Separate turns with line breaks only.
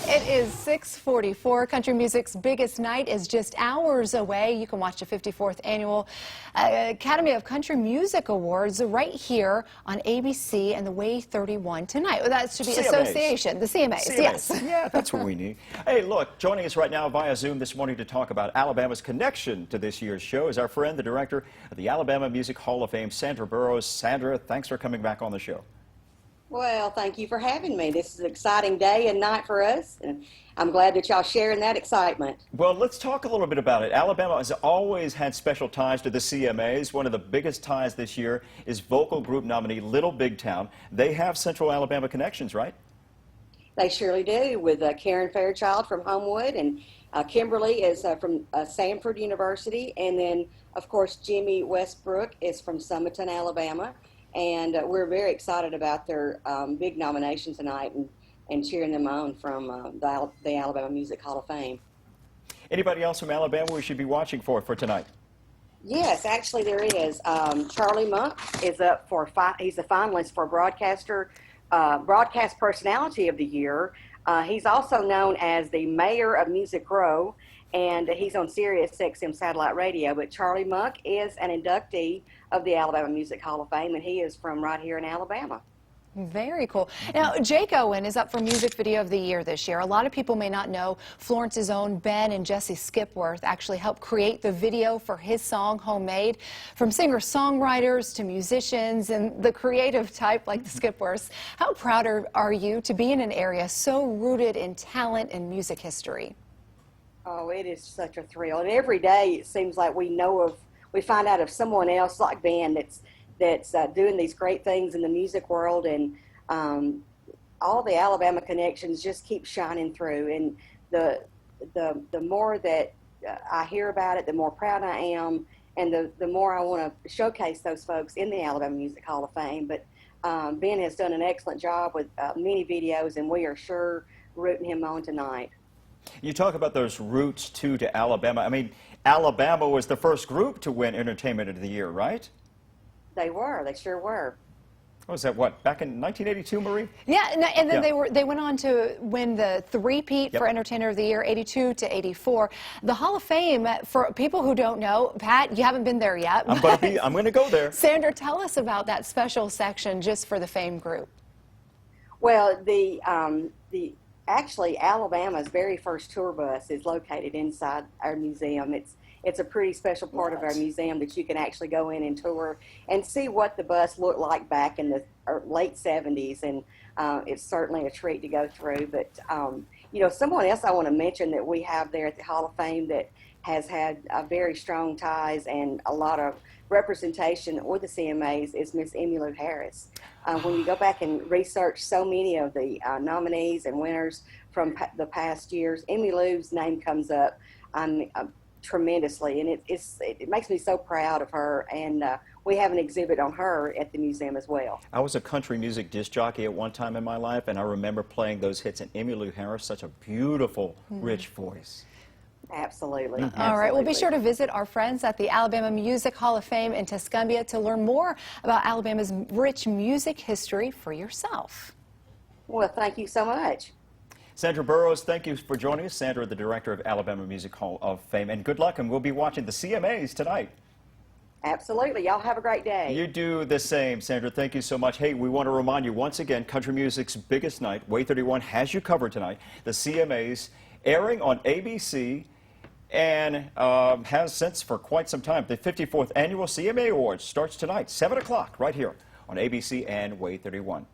It is 6:44. Country music's biggest night is just hours away. You can watch the 54th Annual Academy of Country Music Awards right here on ABC and the Way 31 tonight. Well, that should be
CMAs.
Association, the CMAs, yes.
Yeah, that's what we need. Hey, look, joining us right now via Zoom this morning to talk about Alabama's connection to this year's show is our friend, the director of the Alabama Music Hall of Fame, Sandra Burroughs. Sandra, thanks for coming back on the show.
Well, thank you for having me. This is an exciting day and night for us, and I'm glad that y'all sharing that excitement.
Well, let's talk a little bit about it. Alabama has always had special ties to the CMAs. One of the biggest ties this year is vocal group nominee Little Big Town. They have Central Alabama connections, right?
They surely do, with Karen Fairchild from Homewood, and Kimberly is from Samford University, and then, of course, Jimmy Westbrook is from Summerton, Alabama. And we're very excited about their big nomination tonight and cheering them on from the Alabama Music Hall of Fame.
Anybody else from Alabama we should be watching for tonight?
Yes, actually there is. Charlie Monk is up for, he's a finalist for Broadcast Personality of the Year. He's also known as the Mayor of Music Row, and he's on Sirius XM satellite radio. But Charlie Monk is an inductee of the Alabama Music Hall of Fame, and he is from right here in Alabama.
Very cool. Now, Jake Owen is up for Music Video of the Year this year. A lot of people may not know Florence's own Ben and Jesse Skipworth actually helped create the video for his song, Homemade. From singer-songwriters to musicians and the creative type like the Skipworths, how proud are you to be in an area so rooted in talent and music history?
Oh, it is such a thrill. And every day it seems like we find out of someone else like Ben that's doing these great things in the music world, and all the Alabama connections just keep shining through. And the more that I hear about it, the more proud I am, and the more I want to showcase those folks in the Alabama Music Hall of Fame. But Ben has done an excellent job with many videos, and we are sure rooting him on tonight.
You talk about those roots, too, to Alabama. I mean, Alabama was the first group to win Entertainment of the Year, right?
They were. They sure were.
What was that, what, back in 1982, Marie?
Yeah, and then they went on to win the three-peat for Entertainer of the Year, 82 to 84. The Hall of Fame, for people who don't know, Pat, you haven't been there yet.
I'm going to go there.
Sandra, tell us about that special section just for the Fame group.
Well, actually, Alabama's very first tour bus is located inside our museum. It's a pretty special part of our museum that you can actually go in and tour and see what the bus looked like back in the late 70s, and it's certainly a treat to go through. But, you know, someone else I want to mention that we have there at the Hall of Fame that has had very strong ties and a lot of representation with the CMAs is Miss Emmylou Harris. When you go back and research so many of the nominees and winners from the past years, Emmylou's name comes up tremendously, and it makes me so proud of her, and we have an exhibit on her at the museum as well.
I was a country music disc jockey at one time in my life, and I remember playing those hits, and Emmylou Harris, such a beautiful, rich voice.
Absolutely.
All right, well, be sure to visit our friends at the Alabama Music Hall of Fame in Tuscumbia to learn more about Alabama's rich music history for yourself.
Well, thank you so much.
Sandra Burroughs, thank you for joining us. Sandra, the director of Alabama Music Hall of Fame, and good luck, and we'll be watching the CMAs tonight.
Absolutely. Y'all have a great day.
You do the same, Sandra. Thank you so much. Hey, we want to remind you once again, country music's biggest night, Way 31, has you covered tonight. The CMAs airing on ABC and has since for quite some time. The 54th Annual CMA Awards starts tonight, 7 o'clock, right here on ABC and Way 31.